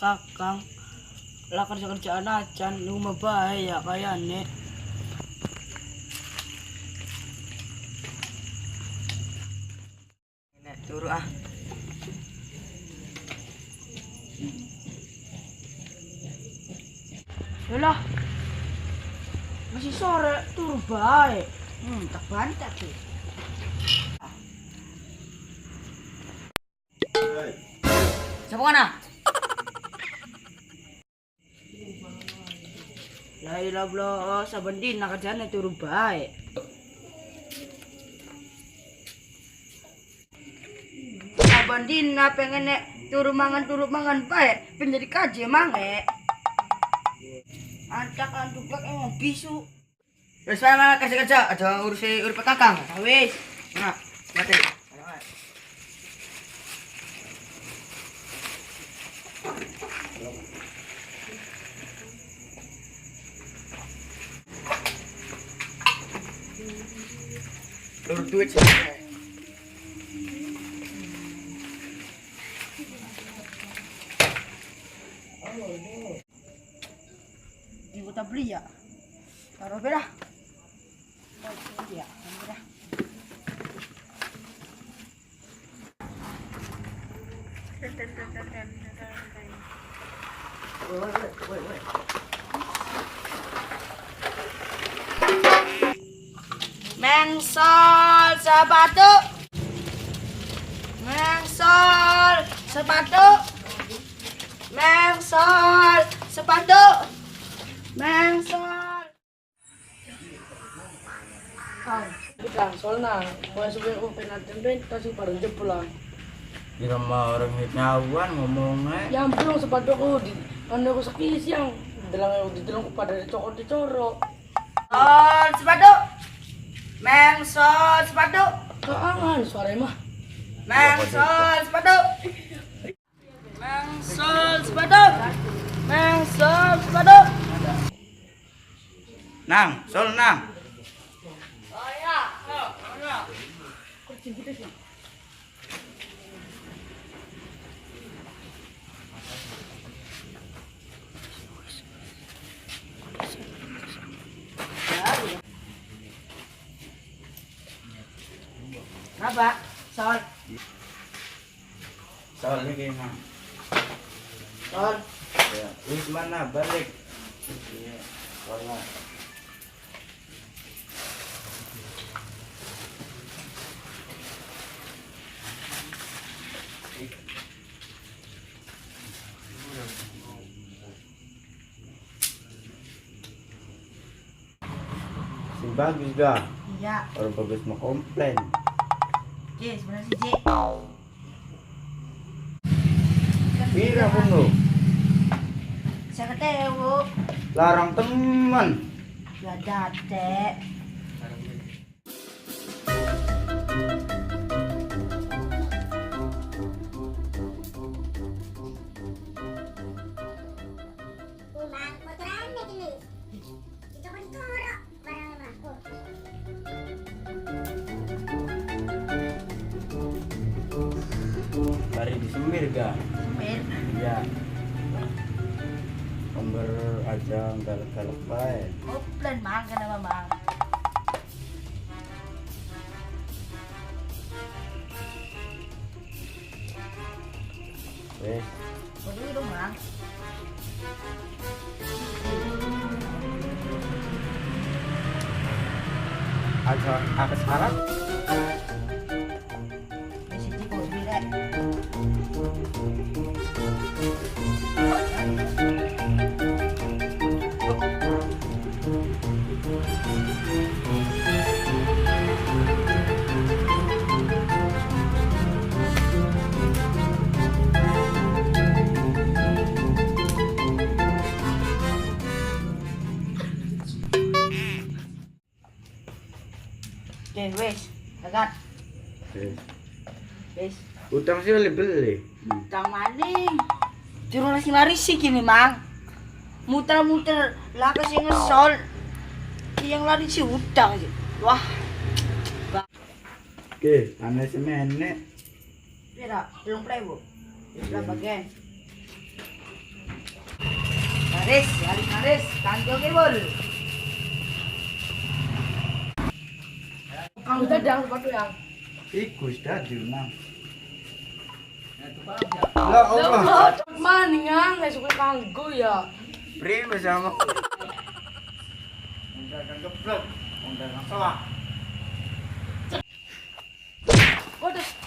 kakang lah kerjaan acan lu mah bahaya kayane. Nek turu ah. Yalah. Masih sore turu bae. Tak bantak tuh. Siapa kana? La ilah blo saben dina kerjane turu bae. Saben dina pengen nek turu mangan bae, pengen jadi kaji mange. Antak antuklek emang bisu. Wis wae mah kasih kerja, ada urusi urip kakang. Wis. Nah, mati. Lur duit sih. Ibu tak beli ya. Taruh beda. Ya, beda. Woi. Mengsol sepatu. Mengsol sepatu. Mengsol sepatu. Mengsol. Bukan soalnya mau supaya penalti ben kasih pada jebolan. Kira mah orang nyawan ngomongnya. Yang belum sepatu aku di anda aku sakit siang. Di dalam pada cokot dicorok. Sepatu. Mengsol sepatu. Keangan suara mah. Mengsol sepatu. Mengsol sepatu. Mengsol sepatu. Nang, sol nang. Oh ya. Apa? Sol. Sol ni kayaknya. Sol. Ya, wis mana balik. Iya, sol lah. Si bagus dah. Iya. Orang bagus mau komplain. J sebenarnya si J. Pira pun lu. Saya ketemu. Larang teman. Ya date. Dari di Sumir ga? Sumir. Iya. Kamber aja galak-galak bae. Oh, plan mang kenapa mang? Wes, Boleh dong mang. aja aku sekarang. Si J kok bilang. Oke, wes, agak, Wes. wes. Utang sih beli. Utang maning. Juru nasi lari sih gini mang. Muter-muter lah kasih ngesol. Yang lari sih utang sih. Wah, Oke, aneh semene. pira? 30.000. Berapa gen? Haris, Haris, Haris, kanggo kebol. Kang dadang sepatu yang. Iku sudah diunang. Lah Allah. Maning yang suka kanggo ya. Beri bersama. Undang geblek, undang salah. Waduh.